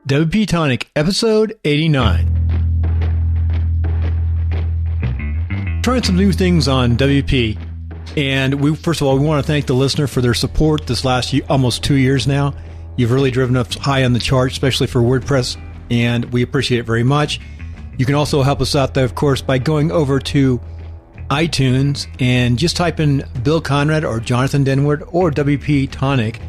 WP-Tonic, episode 89. Trying some new things on WP. And first of all, we want to thank the listener for their support this last year, almost 2 years now. You've really driven us high on the chart, especially for WordPress, and we appreciate it very much. You can also help us out, though, of course, by going over to iTunes and just type in Bill Conrad or Jonathan Denwood or WP-Tonic,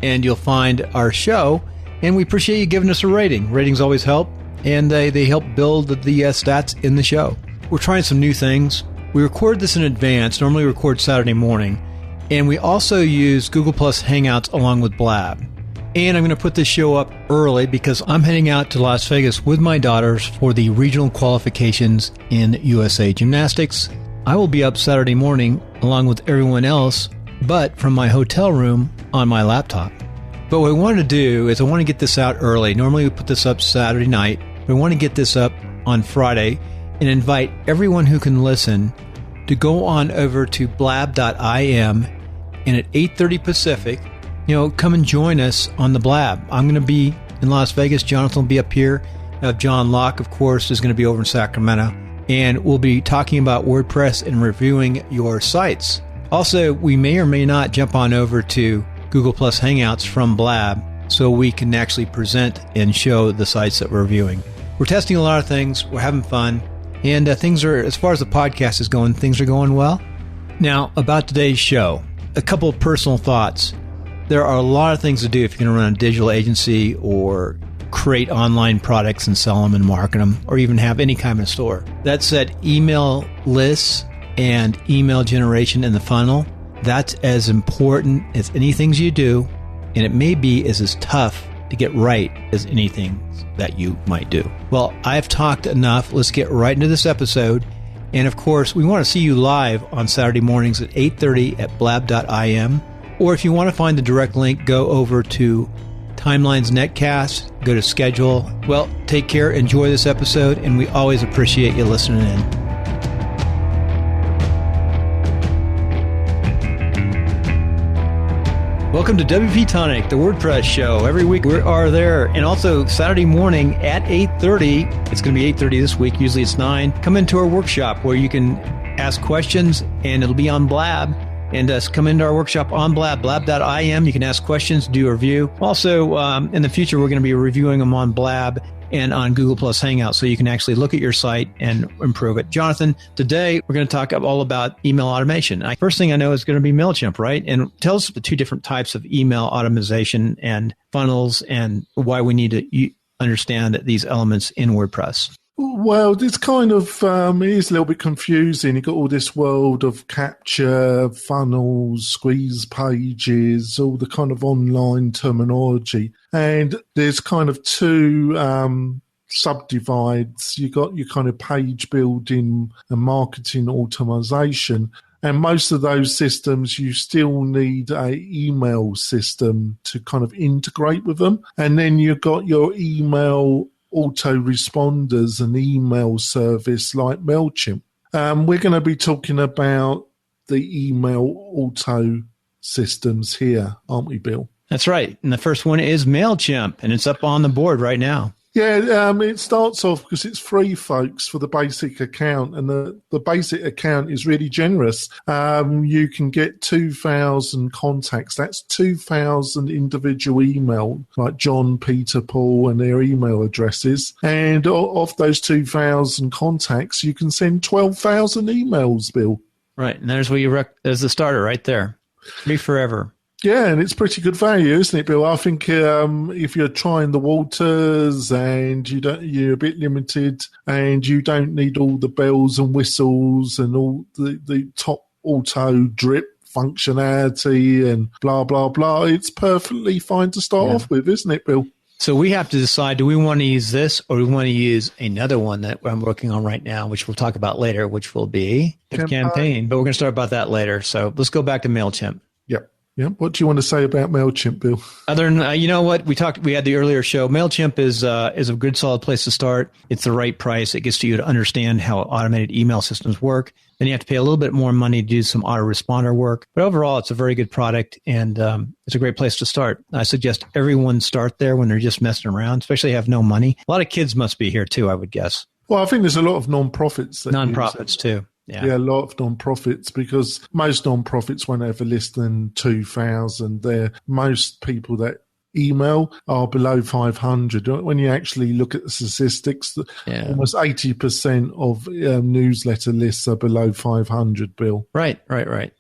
and you'll find our show. And we appreciate you giving us a rating. Ratings always help, and they help build the stats in the show. We're trying some new things. We record this in advance, normally record Saturday morning, and we also use Google Plus Hangouts along with Blab. And I'm going to put this show up early because I'm heading out to Las Vegas with my daughters for the regional qualifications in USA Gymnastics. I will be up Saturday morning along with everyone else, but from my hotel room on my laptop. But what I wanted to do is I want to get this out early. Normally we put this up Saturday night, but I want to get this up on Friday and invite everyone who can listen to go on over to blab.im, and at 8:30 Pacific, come and join us on the Blab. I'm going to be in Las Vegas. Jonathan will be up here. John Locke, of course, is going to be over in Sacramento, and we'll be talking about WordPress and reviewing your sites. Also, we may or may not jump on over to Google Plus Hangouts from Blab so we can actually present and show the sites that we're reviewing. We're testing a lot of things. We're having fun. And things are, as far as the podcast is going, things are going well. Now, about today's show, a couple of personal thoughts. There are a lot of things to do if you're going to run a digital agency or create online products and sell them and market them, or even have any kind of store. That said, email lists and email generation in the funnel, that's as important as anything you do, and it may be as tough to get right as anything that you might do. Well, I've talked enough. Let's get right into this episode. And of course, we want to see you live on Saturday mornings at 8:30 at blab.im. Or if you want to find the direct link, go over to Timeline's Netcast, go to schedule. Well, take care, enjoy this episode, and we always appreciate you listening in. Welcome to WP-Tonic, the WordPress show. Every week we are there. And also Saturday morning at 8:30, it's going to be 8:30 this week, usually it's 9. Come into our workshop where you can ask questions, and it'll be on Blab. And come into our workshop on Blab, blab.im. You can ask questions, do a review. Also, in the future, we're going to be reviewing them on Blab and on Google Plus Hangouts, so you can actually look at your site and improve it. Jonathan, today we're going to talk all about email automation. First thing I know is going to be MailChimp, right? And tell us the two different types of email automation and funnels and why we need to understand these elements in WordPress. Well, it's kind of, it is a little bit confusing. You've got all this world of capture, funnels, squeeze pages, all the kind of online terminology. And there's kind of two subdivides. You got your kind of page building and marketing automation. And most of those systems, you still need a email system to kind of integrate with them. And then you've got your email autoresponders and email service like MailChimp. We're going to be talking about the email auto systems here, aren't we, Bill? That's right. And the first one is MailChimp, and it's up on the board right now. Yeah, it starts off because it's free, folks, for the basic account, and the basic account is really generous. You can get 2,000 contacts. That's 2,000 individual email, like John, Peter, Paul, and their email addresses. And of those 2,000 contacts, you can send 12,000 emails, Bill. Right, and there's where there's the starter right there. Free forever. Yeah, and it's pretty good value, isn't it, Bill? I think if you're trying the waters and you're a bit limited and you don't need all the bells and whistles and all the top auto drip functionality and blah, blah, blah, it's perfectly fine to start off with, isn't it, Bill? So we have to decide, do we want to use this or do we want to use another one that I'm working on right now, which we'll talk about later, which will be the campaign. But we're going to start about that later. So let's go back to MailChimp. Yep. Yeah. What do you want to say about MailChimp, Bill? Other than, you know what, we had the earlier show. MailChimp is a good, solid place to start. It's the right price. It gets you to understand how automated email systems work. Then you have to pay a little bit more money to do some autoresponder work. But overall, it's a very good product, and it's a great place to start. I suggest everyone start there when they're just messing around, especially have no money. A lot of kids must be here too, I would guess. Well, I think there's a lot of non-profits. Non-profits too. Yeah, a lot of non-profits, because most non-profits won't have less than 2,000 there. Most people that email are below 500. When you actually look at the statistics, almost 80% of newsletter lists are below 500, Bill. Right.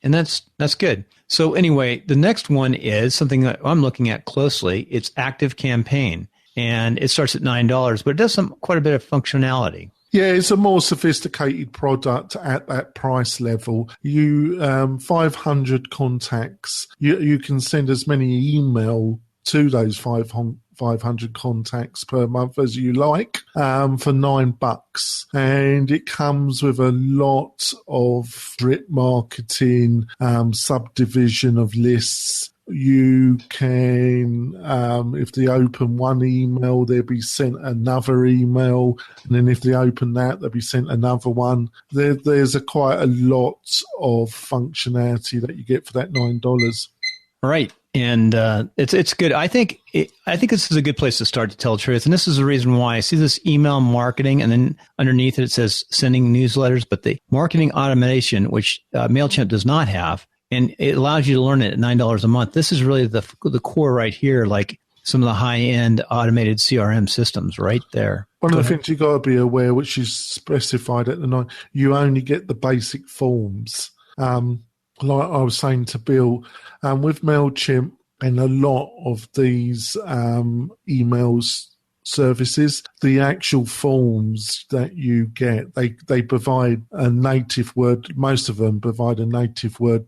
And that's good. So anyway, the next one is something that I'm looking at closely. It's Active Campaign, and it starts at $9, but it does quite a bit of functionality. Yeah, it's a more sophisticated product at that price level. 500 contacts. You can send as many email to those 500 contacts per month as you like for $9. And it comes with a lot of drip marketing, subdivision of lists. You can, if they open one email, they'll be sent another email. And then if they open that, they'll be sent another one. There's quite a lot of functionality that you get for that $9. Right. And it's good. I think this is a good place to start, to tell the truth. And this is the reason why I see this email marketing, and then underneath it says sending newsletters, but the marketing automation, which MailChimp does not have, and it allows you to learn it at $9 a month. This is really the core right here, like some of the high-end automated CRM systems right there. One of the things you've got to be aware, which is specified at the 9, you only get the basic forms. Like I was saying to Bill, with MailChimp and a lot of these emails services, the actual forms that you get, they provide a native Word. Most of them provide a native WordPress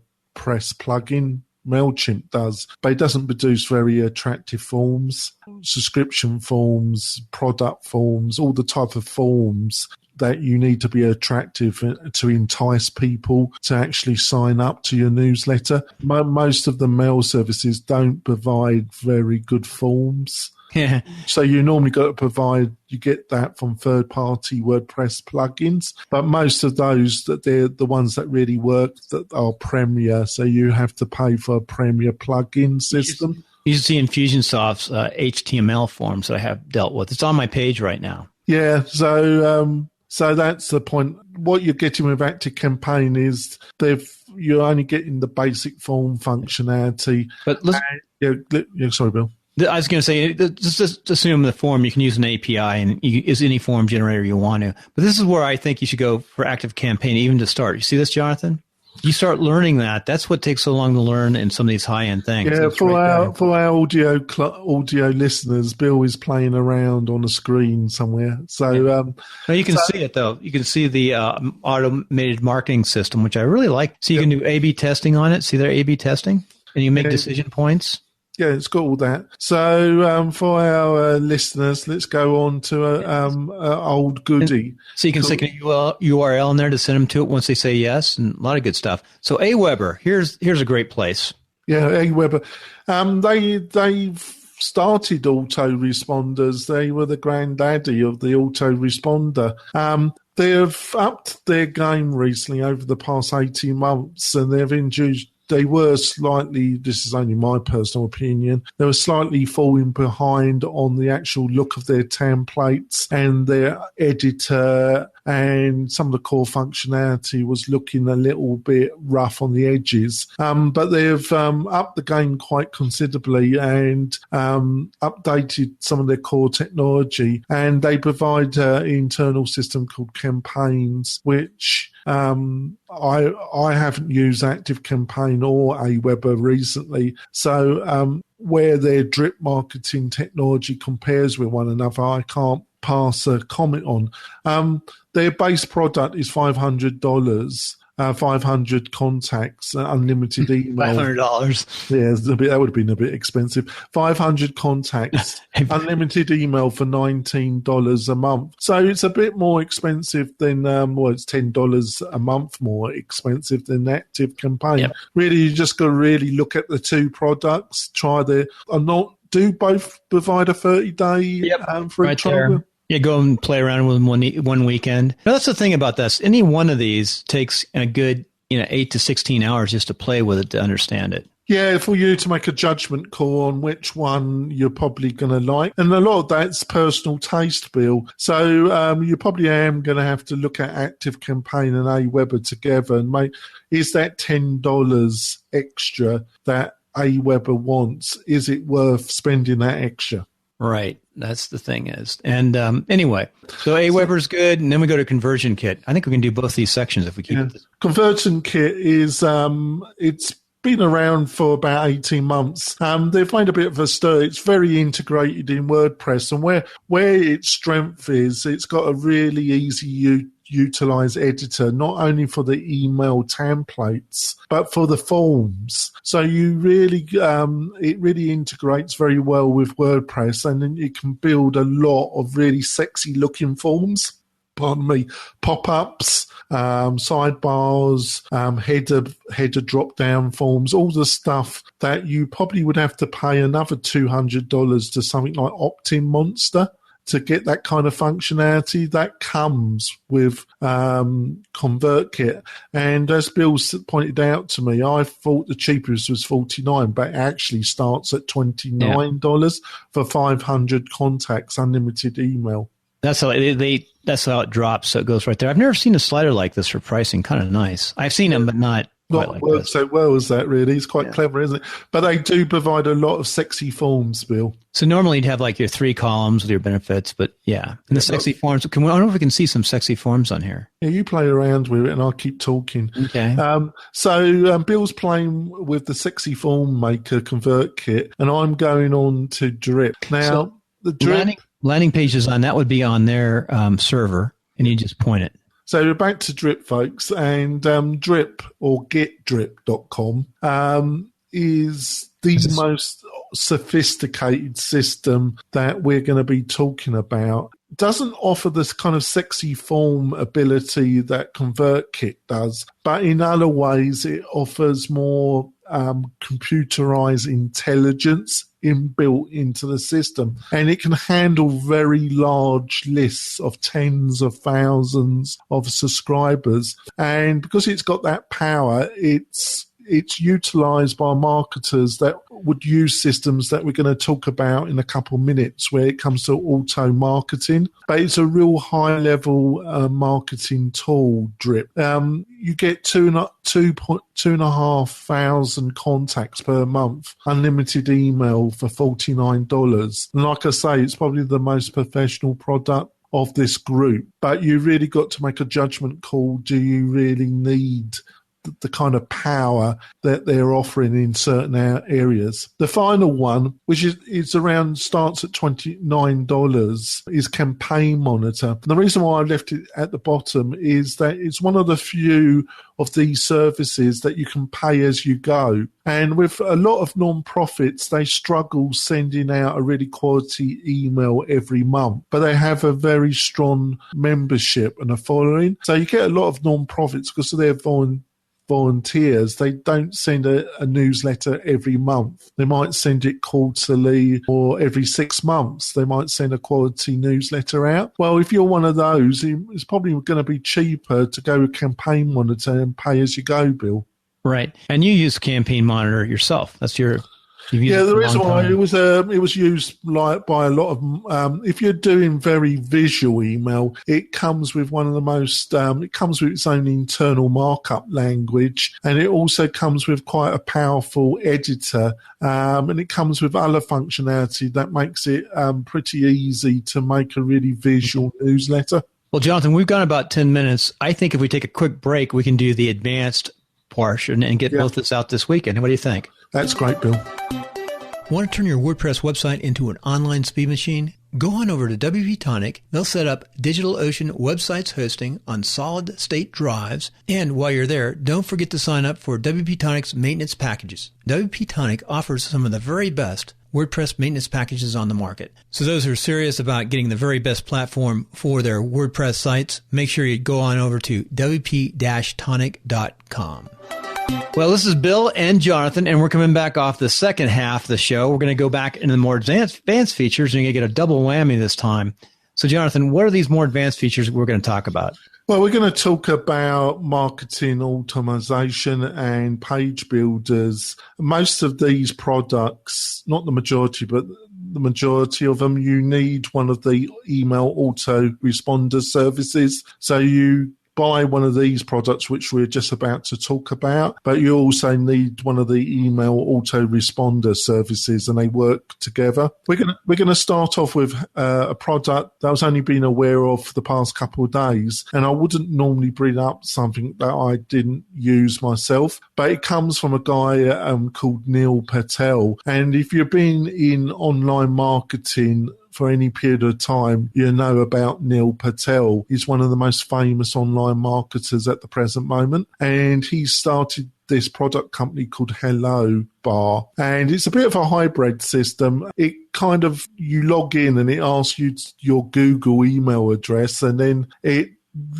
plugin. MailChimp does, but it doesn't produce very attractive forms, subscription forms, product forms, all the type of forms that you need to be attractive to entice people to actually sign up to your newsletter. Most of the mail services don't provide very good forms. Yeah. So you normally got to you get that from third-party WordPress plugins, but most of those, that they're the ones that really work, that are Premier, so you have to pay for a Premier plugin system. You should see Infusionsoft's HTML forms that I have dealt with. It's on my page right now. Yeah, so that's the point. What you're getting with Active Campaign is you're only getting the basic form functionality. But listen, sorry, Bill. I was going to say, just assume the form, you can use an API and use any form generator you want to. But this is where I think you should go for Active Campaign, even to start. You see this, Jonathan? You start learning that. That's what takes so long to learn in some of these high-end things. Yeah, for our audio listeners, Bill is playing around on a screen somewhere. So no, you can see it, though. You can see the automated marketing system, which I really like. So you can do A/B testing on it. See their A/B testing? And you make decision points. Yeah, it's got all that. So for our listeners, let's go on to old goodie. So you can stick a URL in there to send them to it once they say yes, and a lot of good stuff. So Aweber, here's a great place. Yeah, Aweber. They've started autoresponders. They were the granddaddy of the autoresponder. They've upped their game recently over the past 18 months, and they've introduced. They were slightly, this is only my personal opinion, they were slightly falling behind on the actual look of their templates and their editor, and some of the core functionality was looking a little bit rough on the edges. But they've upped the game quite considerably and updated some of their core technology. And they provide an internal system called Campaigns, which I haven't used Active Campaign or Aweber recently. So where their drip marketing technology compares with one another, I can't pass a comment on. Their base product is $500, 500 contacts, unlimited email. $500. Yeah, that would have been a bit expensive. 500 contacts, unlimited email for $19 a month. So it's a bit more expensive than, it's $10 a month more expensive than Active Campaign. Yep. Really, you just got to really look at the two products, do both provide a 30-day free trial? Yeah, go and play around with them one weekend. Now, that's the thing about this. Any one of these takes a good 8 to 16 hours just to play with it to understand it. Yeah, for you to make a judgment call on which one you're probably going to like. And a lot of that's personal taste, Bill. So you probably am going to have to look at Active Campaign and Aweber together and is that $10 extra that Aweber wants? Is it worth spending that extra? Right. That's the thing is. And anyway, so Aweber's good. And then we go to Conversion Kit. I think we can do both these sections if we keep it. Conversion Kit is, it's been around for about 18 months. They've made a bit of a stir. It's very integrated in WordPress. And where its strength is, it's got a really easy utilize editor, not only for the email templates, but for the forms. So you really, it really integrates very well with WordPress, and then you can build a lot of really sexy looking forms. Pop-ups, sidebars, header drop-down forms, all the stuff that you probably would have to pay another $200 to something like Opt-in Monster to get that kind of functionality. That comes with ConvertKit. And as Bill pointed out to me, I thought the cheapest was $49, but it actually starts at $29 for 500 contacts, unlimited email. That's how that's how it drops. So it goes right there. I've never seen a slider like this for pricing. Kind of nice. I've seen them, but not worked so well as that, really. It's quite clever, isn't it? But they do provide a lot of sexy forms, Bill. So normally you'd have like your 3 columns with your benefits, but and the sexy forms. I don't know if we can see some sexy forms on here. Yeah, you play around with it and I'll keep talking. Okay. So Bill's playing with the sexy form maker ConvertKit, and I'm going on to Drip. Now, the Drip... Landing page design, that would be on their server, and you just point it. So we're back to Drip, folks, and Drip, or getdrip.com, is the most sophisticated system that we're going to be talking about. Doesn't offer this kind of sexy form ability that ConvertKit does, but in other ways it offers more computerized intelligence inbuilt into the system, and it can handle very large lists of tens of thousands of subscribers. And because it's got that power, it's utilized by marketers that would use systems that we're going to talk about in a couple of minutes where it comes to auto marketing. But it's a real high level marketing tool, Drip. You get 2,500 contacts per month, unlimited email for $49. And like I say, it's probably the most professional product of this group. But you really got to make a judgment call. Do you really need the kind of power that they're offering in certain areas? The final one, which is around, starts at $29, is Campaign Monitor. And the reason why I left it at the bottom is that it's one of the few of these services that you can pay as you go. And with a lot of non-profits, they struggle sending out a really quality email every month, but they have a very strong membership and a following. So you get a lot of non-profits because of their volunteers. They don't send a newsletter every month. They might send it quarterly or every 6 months. They might send a quality newsletter out. Well, if you're one of those, it's probably going to be cheaper to go with Campaign Monitor and pay as you go, Bill. Right. And you use Campaign Monitor yourself. That's your... The reason why it was used like by a lot of if you're doing very visual email, it comes with one of the most it comes with its own internal markup language, and it also comes with quite a powerful editor, and it comes with other functionality that makes it pretty easy to make a really visual newsletter. Well, Jonathan, we've got about 10 minutes. I think if we take a quick break, we can do the advanced portion and get both this out this weekend. What do you think? That's great, Bill. Want to turn your WordPress website into an online speed machine? go on over to WP-Tonic. They'll set up DigitalOcean websites hosting on solid-state drives. And while you're there, don't forget to sign up for WP-Tonic's maintenance packages. WP-Tonic offers some of the very best WordPress maintenance packages on the market. So those who are serious about getting the very best platform for their WordPress sites, make sure you go on over to WP-Tonic.com. Well, this is Bill and Jonathan, and we're coming back off the second half of the show. We're going to go back into the more advanced features, and you're going to get a double whammy this time. So, Jonathan, what are these more advanced features we're going to talk about? Well, we're going to talk about marketing automation and page builders. Most of these products, not the majority, but the majority of them, you need one of the email autoresponder services. So you buy one of these products, which we're just about to talk about, but you also need one of the email autoresponder services, and they work together. We're going to start off with a product that I was only been aware of for the past couple of days, and I wouldn't normally bring up something that I didn't use myself, but it comes from a guy called Neil Patel. And if you've been in online marketing for any period of time, you know about Neil Patel. He's one of the most famous online marketers at the present moment, and he started this product company called Hello Bar, and it's a bit of a hybrid system. It kind of, you log in and it asks you your Google email address, and then it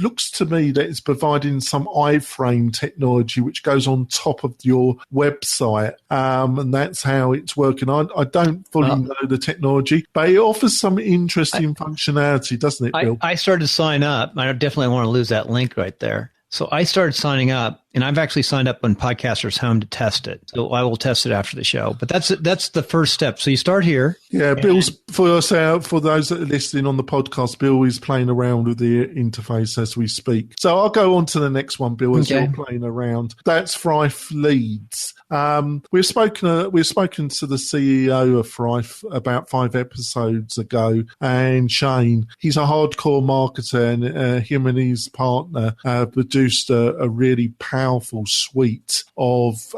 looks to me that it's providing some iframe technology which goes on top of your website, and that's how it's working. I don't fully know the technology, but it offers some interesting functionality, doesn't it, Bill? I started to sign up. I definitely want to lose that link right there. So I started signing up, and I've actually signed up on Podcaster's Home to test it. So I will test it after the show. But that's the first step. So you start here. Yeah, Bill's, for those that are listening on the podcast, Bill is playing around with the interface as we speak. So I'll go on to the next one, Bill, as you're playing around. That's Thrive Leads. We've spoken to the CEO of Thrive about 5 episodes ago, and Shane, he's a hardcore marketer, and him and his partner produced a really powerful suite of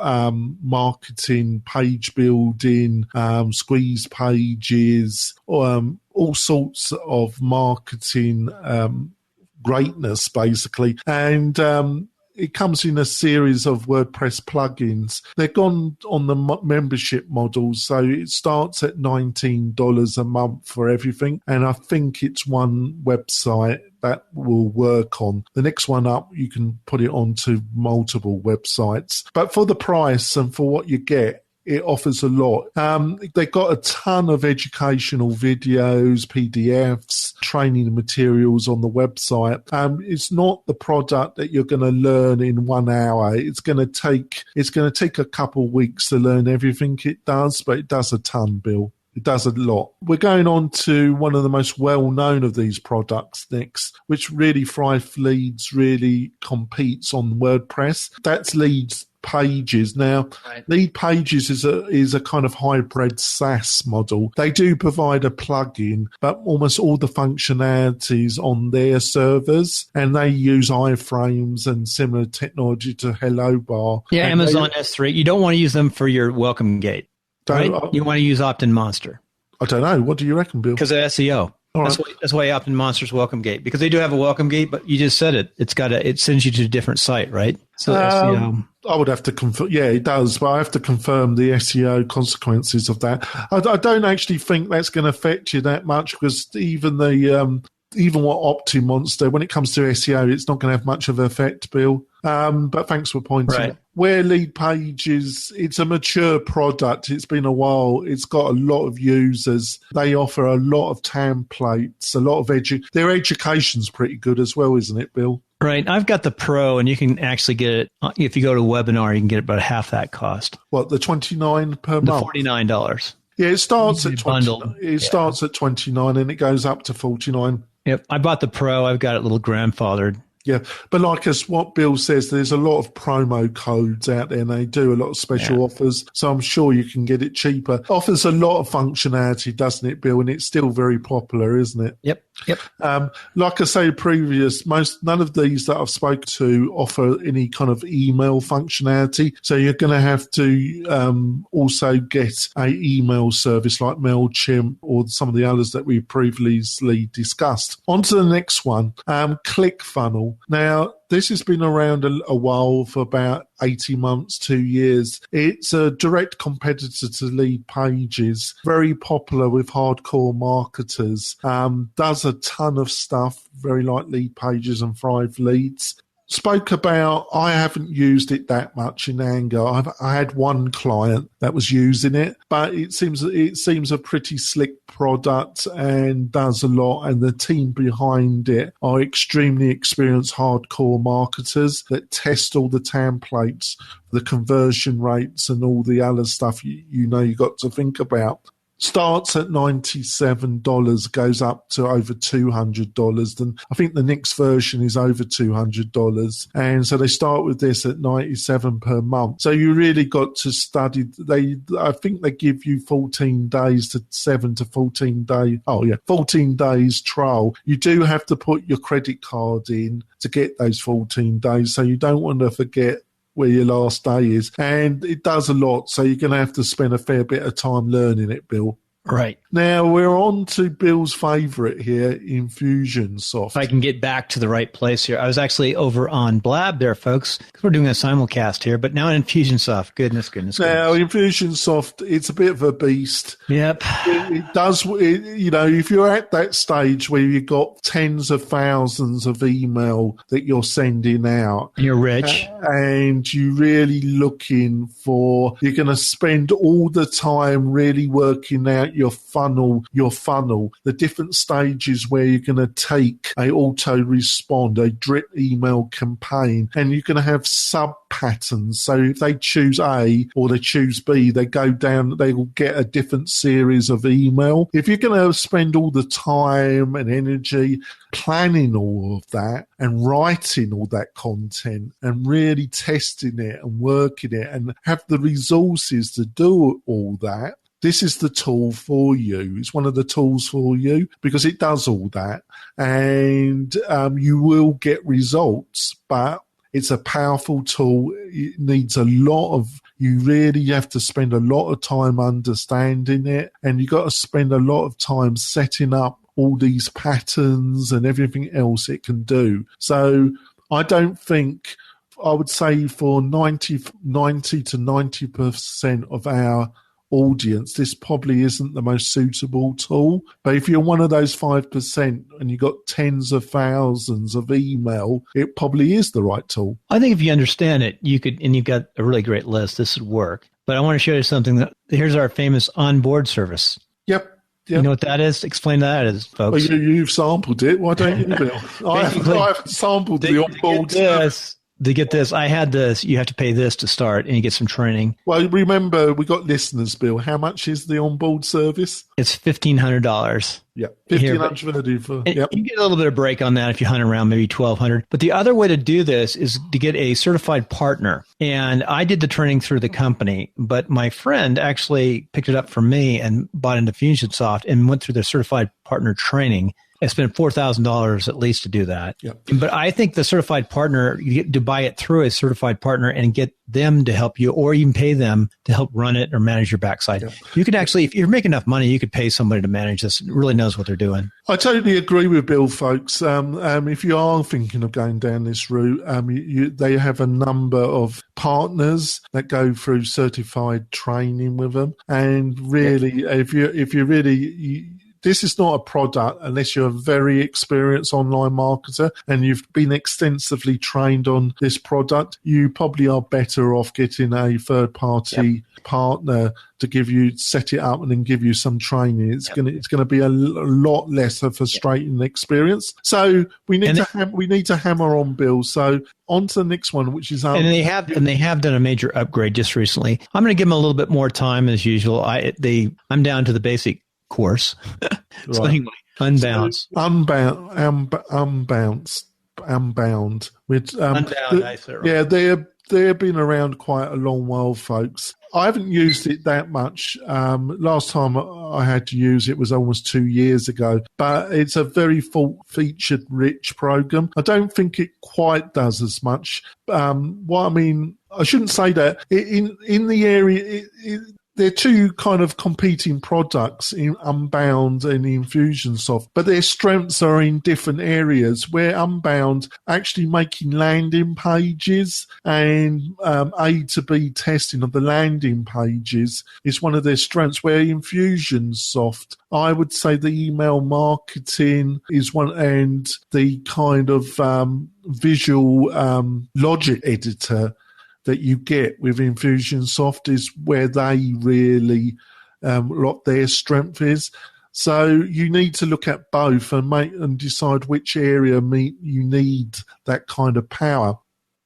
marketing, page building, squeeze pages, all sorts of marketing greatness, basically. And it comes in a series of WordPress plugins. They've gone on the membership model, so it starts at $19 a month for everything. And I think it's one website that will work on. The next one up, you can put it onto multiple websites. But for the price and for what you get, it offers a lot. They've got a ton of educational videos, PDFs, training materials on the website. It's not the product that you're going to learn in 1 hour. It's going to take a couple of weeks to learn everything it does, but it does a ton, Bill. It does a lot. We're going on to one of the most well-known of these products next, which really Thrive Leads really competes on WordPress. That's Leads Pages. Now, Lead Pages is a kind of hybrid SaaS model. They do provide a plugin, but almost all the functionalities on their servers, and they use iframes and similar technology to Hello Bar. Yeah, and Amazon S3. You don't want to use them for your welcome gate. Right? You want to use Opt-in Monster. I don't know. What do you reckon, Bill? Because of SEO. That's why Opt-in Monster's welcome gate, because they do have a welcome gate, but you just said it. It sends you to a different site, right? So SEO. I would have to confirm. Yeah, it does, but I have to confirm the SEO consequences of that. I don't actually think that's going to affect you that much, because even what Opt-in Monster, when it comes to SEO, it's not going to have much of an effect, Bill. But thanks for pointing out. Where Lead Pages, it's a mature product. It's been a while. It's got a lot of users. They offer a lot of templates, a lot of their education's pretty good as well, isn't it, Bill? Right. I've got the Pro, and you can actually get it. If you go to a webinar, you can get it about half that cost. What, the $29 per month? $49. Yeah, it starts at $29. It starts at $29 and it goes up to $49. Yep. I bought the Pro. I've got it little grandfathered. Yeah, but like as what Bill says, there's a lot of promo codes out there and they do a lot of special offers. So I'm sure you can get it cheaper. Offers a lot of functionality, doesn't it, Bill? And it's still very popular, isn't it? Yep. Like I say previous, none of these that I've spoken to offer any kind of email functionality. So you're going to have to also get a email service like MailChimp or some of the others that we previously discussed. On to the next one, ClickFunnels. Now, this has been around a while, for about 18 months, 2 years. It's a direct competitor to Lead Pages, very popular with hardcore marketers, does a ton of stuff, very like Lead Pages and Thrive Leads. Spoke about, I haven't used it that much in anger. I had one client that was using it, but it seems a pretty slick product and does a lot. And the team behind it are extremely experienced hardcore marketers that test all the templates, the conversion rates, and all the other stuff you got to think about. Starts at $97, goes up to over $200. And I think the next version is over $200. And so they start with this at $97 per month. So you really got to study. I think they give you 14 days to 7 to 14 days. 14 days trial. You do have to put your credit card in to get those 14 days. So you don't want to forget where your last day is. And it does a lot, so you're going to have to spend a fair bit of time learning it, Bill. Right. Now we're on to Bill's favourite here, Infusionsoft. If I can get back to the right place here. I was actually over on Blab there, folks, because we're doing a simulcast here, but now in Infusionsoft. Goodness. Now, Infusionsoft, it's a bit of a beast. Yep. It does, if you're at that stage where you've got tens of thousands of email that you're sending out. And you're rich. And you're really looking for, you're going to spend all the time really working out your funnel, the different stages where you're going to take a auto-respond, a drip email campaign, and you're going to have sub-patterns. So if they choose A or they choose B, they go down, they will get a different series of email. If you're going to spend all the time and energy planning all of that and writing all that content and really testing it and working it and have the resources to do all that, this is the tool for you. It's one of the tools for you because it does all that, and you will get results, but it's a powerful tool. It needs you really have to spend a lot of time understanding it, and you got to spend a lot of time setting up all these patterns and everything else it can do. So I don't think, I would say for 90 to 90% of our audience, this probably isn't the most suitable tool. But if you're one of those 5% and you've got tens of thousands of email, it probably is the right tool. I think if you understand it, you could, and you've got a really great list, this would work. But I want to show you something. Here's our famous onboard service. Yep. You know what that is? Explain that is, folks. Well, you've sampled it. Why don't you, Bill? I haven't sampled the onboard service. To get this, I had this. You have to pay this to start, and you get some training. Well, remember, we got listeners, Bill. How much is the onboard service? It's $1,500. Yeah, $1,500. You get a little bit of break on that if you hunt around, maybe $1,200. But the other way to do this is to get a certified partner. And I did the training through the company, but my friend actually picked it up for me and bought into Infusionsoft and went through the certified partner training. I spent $4,000 at least to do that. Yep. But I think the certified partner, you get to buy it through a certified partner and get them to help you, or even pay them to help run it or manage your backside. Yep. You could actually, if you're making enough money, you could pay somebody to manage this. It really knows what they're doing. I totally agree with Bill, folks. If you are thinking of going down this route, they have a number of partners that go through certified training with them. And really, if you're really... This is not a product unless you're a very experienced online marketer and you've been extensively trained on this product. You probably are better off getting a third-party partner to set it up and then give you some training. It's going to be a lot less a frustrating experience. So we need to hammer on, Bill. So on to the next one, which is and they have done a major upgrade just recently. I'm going to give them a little bit more time as usual. I'm down to the basic course. So anyway, Unbounce. So, Unbound. Which, Unbound, I said it right. Yeah, they've been around quite a long while, folks. I haven't used it that much. Last time I had to use it was almost 2 years ago, but it's a very featured rich program. I don't think it quite does as much. I shouldn't say that. In the area, they're two kind of competing products in Unbound and Infusionsoft, but their strengths are in different areas, where Unbound actually making landing pages and A to B testing of the landing pages is one of their strengths, where Infusionsoft, I would say the email marketing is one, and the kind of visual logic editor that you get with Infusionsoft is where they really what their strength is. So you need to look at both and decide which area you need that kind of power.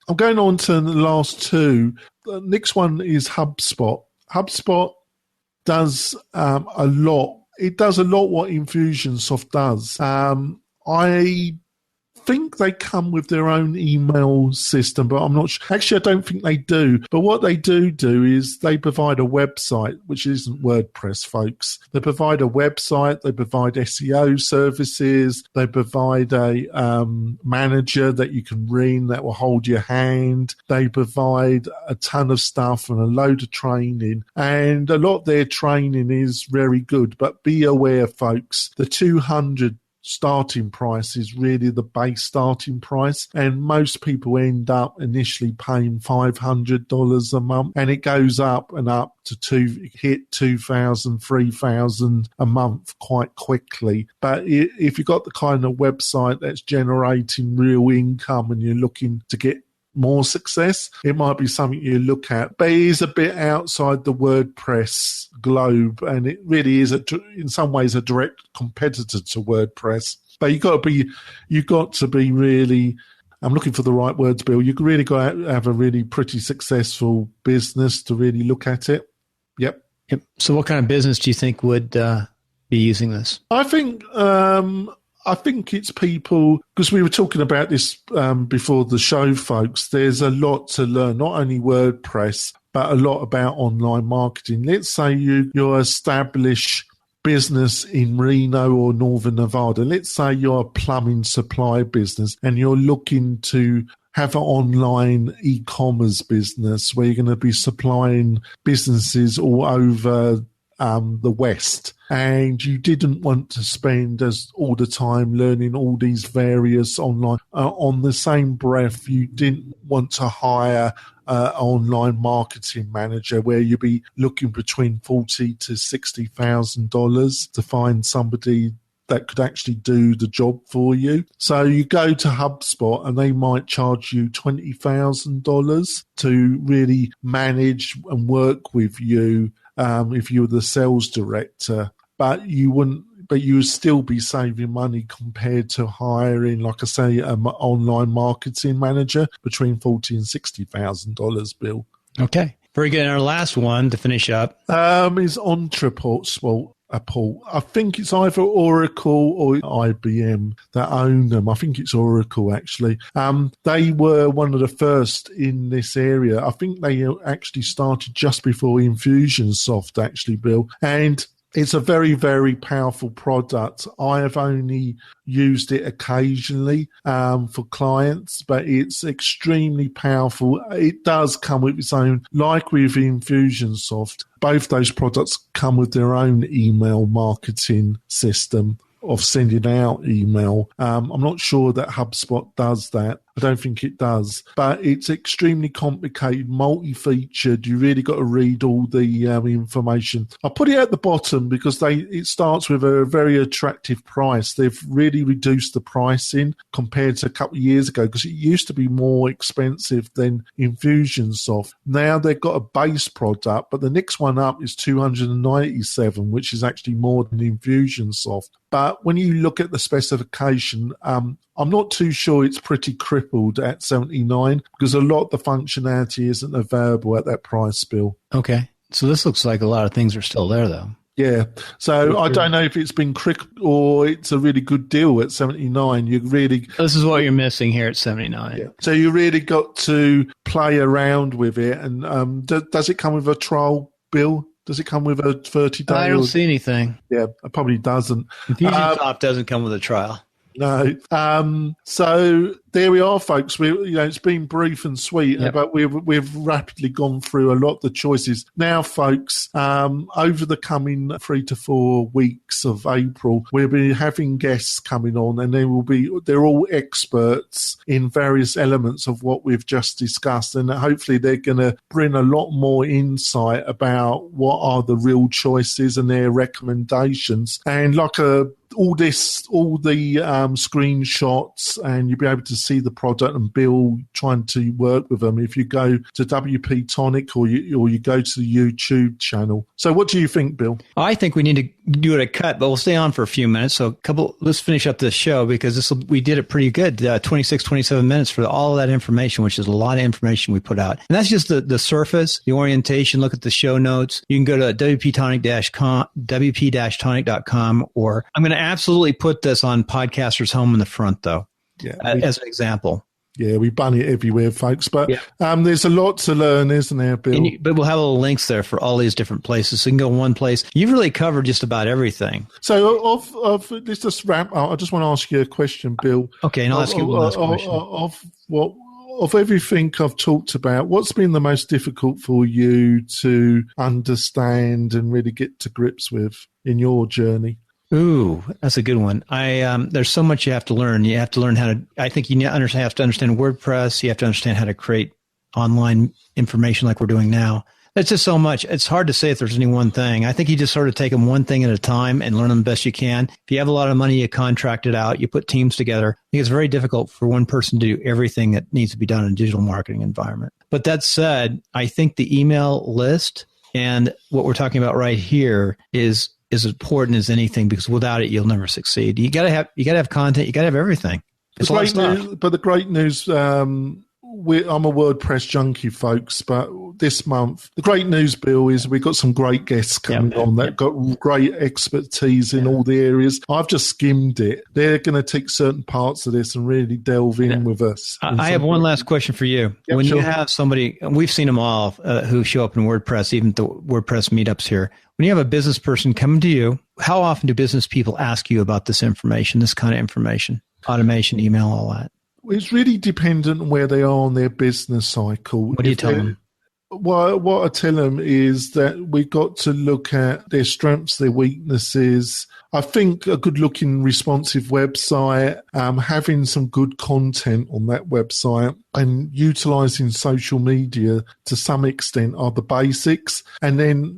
I'm going on to the last two. The next one is HubSpot. HubSpot does a lot. It does a lot what Infusionsoft does. I think they come with their own email system, but I'm not sure. Actually, I don't think they do. But what they do is they provide a website, which isn't WordPress, folks. They provide a website. They provide SEO services. They provide a manager that you can ring that will hold your hand. They provide a ton of stuff and a load of training. And a lot of their training is very good. But be aware, folks, the 200 starting price is really the base starting price, and most people end up initially paying $500 a month, and it goes up and up to hit $2,000, $3,000 a month quite quickly. But if you've got the kind of website that's generating real income and you're looking to get more success, it might be something you look at. But it is a bit outside the WordPress globe, and it really is in some ways a direct competitor to WordPress. But you've got to be really, I'm looking for the right words, Bill. You've really got to have a really pretty successful business to really look at it. Yep. So what kind of business do you think would be using this? I think it's people, because we were talking about this before the show, folks. There's a lot to learn, not only WordPress, but a lot about online marketing. Let's say you're established business in Reno or Northern Nevada. Let's say you're a plumbing supply business and you're looking to have an online e-commerce business where you're going to be supplying businesses all over the West, and you didn't want to spend all the time learning all these various online. On the same breath, you didn't want to hire an online marketing manager where you'd be looking between $40,000 to $60,000 to find somebody that could actually do the job for you. So you go to HubSpot and they might charge you $20,000 to really manage and work with you if you were the sales director. But you would still be saving money compared to hiring, like I say, an online marketing manager between $40,000 and $60,000, Bill. Okay. Very good. And our last one to finish up is Entreport. I think it's either Oracle or IBM that own them. I think it's Oracle, actually. They were one of the first in this area. I think they actually started just before Infusionsoft, actually, Bill. And it's a very, very powerful product. I have only used it occasionally for clients, but it's extremely powerful. It does come with its own, like with Infusionsoft, both those products come with their own email marketing system of sending out email. I'm not sure that HubSpot does that. I don't think it does, but it's extremely complicated, multi-featured. You really got to read all the information. I'll put it at the bottom because it starts with a very attractive price. They've really reduced the pricing compared to a couple of years ago because it used to be more expensive than Infusionsoft. Now they've got a base product, but the next one up is $297, which is actually more than Infusionsoft. But when you look at the specification, I'm not too sure it's pretty crippled at $79 because a lot of the functionality isn't available at that price, Bill. Okay. So this looks like a lot of things are still there, though. Yeah. So I don't know if it's been or it's a really good deal at 79. This is what you're missing here at 79. Yeah. So you really got to play around with it. And does it come with a trial, Bill? Does it come with a 30-day? I don't see anything. Yeah, it probably doesn't. Infusionsoft doesn't come with a trial. No. So there we are, folks. It's been brief and sweet, but we've rapidly gone through a lot of the choices. Now, folks, over the coming 3 to 4 weeks of April, we'll be having guests coming on, and they're all experts in various elements of what we've just discussed, and hopefully they're going to bring a lot more insight about what are the real choices and their recommendations, and all the screenshots, and you'll be able to see the product and Bill trying to work with them if you go to WP-Tonic or you go to the YouTube channel. So what do you think, Bill? I think we need to do it a cut, but we'll stay on for a few minutes. So let's finish up this show, because we did it pretty good, 26, 27 minutes for all of that information, which is a lot of information we put out. And that's just the surface, the orientation. Look at the show notes. You can go to WP-Tonic.com, or I'm going to absolutely put this on Podcaster's Home in the front, though, as an example. Yeah, we bun it everywhere, folks. But there's a lot to learn, isn't there, Bill? But we'll have little links there for all these different places. So you can go one place. You've really covered just about everything. So let's just wrap up. I just want to ask you a question, Bill. Okay, and I'll ask you one last question. Of everything I've talked about, what's been the most difficult for you to understand and really get to grips with in your journey? Ooh, that's a good one. There's so much you have to learn. You have to learn how to, I think you have to understand WordPress. You have to understand how to create online information like we're doing now. That's just so much. It's hard to say if there's any one thing. I think you just sort of take them one thing at a time and learn them the best you can. If you have a lot of money, you contract it out, you put teams together. I think it's very difficult for one person to do everything that needs to be done in a digital marketing environment. But that said, I think the email list and what we're talking about right here is as important as anything, because without it, you'll never succeed. You gotta have content. You gotta have everything. It's a lot of stuff. But the great news, I'm a WordPress junkie, folks. But this month, the great news, Bill, is we've got some great guests coming on that got great expertise in all the areas. I've just skimmed it. They're going to take certain parts of this and really delve in with us. I have one last question for you. When you have somebody, and we've seen them all who show up in WordPress, even the WordPress meetups here. When you have a business person come to you, how often do business people ask you about this information, this kind of information, automation, email, all that? It's really dependent on where they are on their business cycle. What do you tell them? Well, what I tell them is that we've got to look at their strengths, their weaknesses. I think a good-looking, responsive website, having some good content on that website, and utilizing social media to some extent are the basics. And then,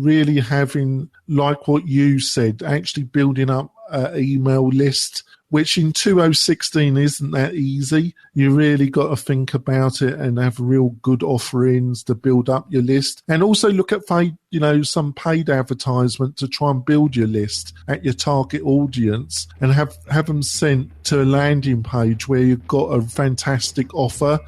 really having, like what you said, actually building up an email list, which in 2016 isn't that easy. You really got to think about it and have real good offerings to build up your list. And also look at some paid advertisement to try and build your list at your target audience, and have them sent to a landing page where you've got a fantastic offer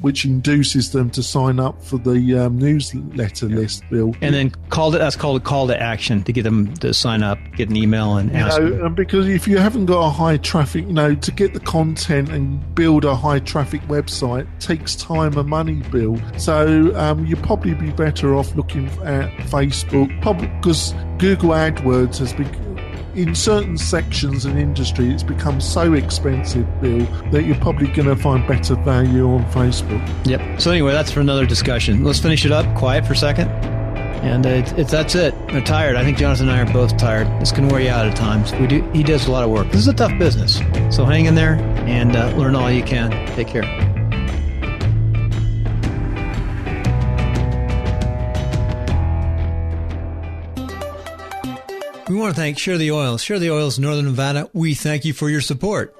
which induces them to sign up for the newsletter list, Bill. And then that's called a call to action to get them to sign up, get an email and ask them. Because if you haven't got a high traffic, to get the content and build a high traffic website takes time and money, Bill. So you'd probably be better off looking at Facebook, probably because Google AdWords has been, in certain sections and industry, it's become so expensive, Bill, that you're probably going to find better value on Facebook. Yep. So anyway, that's for another discussion. Let's finish it up. Quiet for a second. And that's it. We're tired. I think Jonathan and I are both tired. This can wear you out at times. He does a lot of work. This is a tough business. So hang in there and learn all you can. Take care. We want to thank Share the Oils. Share the Oils, Northern Nevada. We thank you for your support.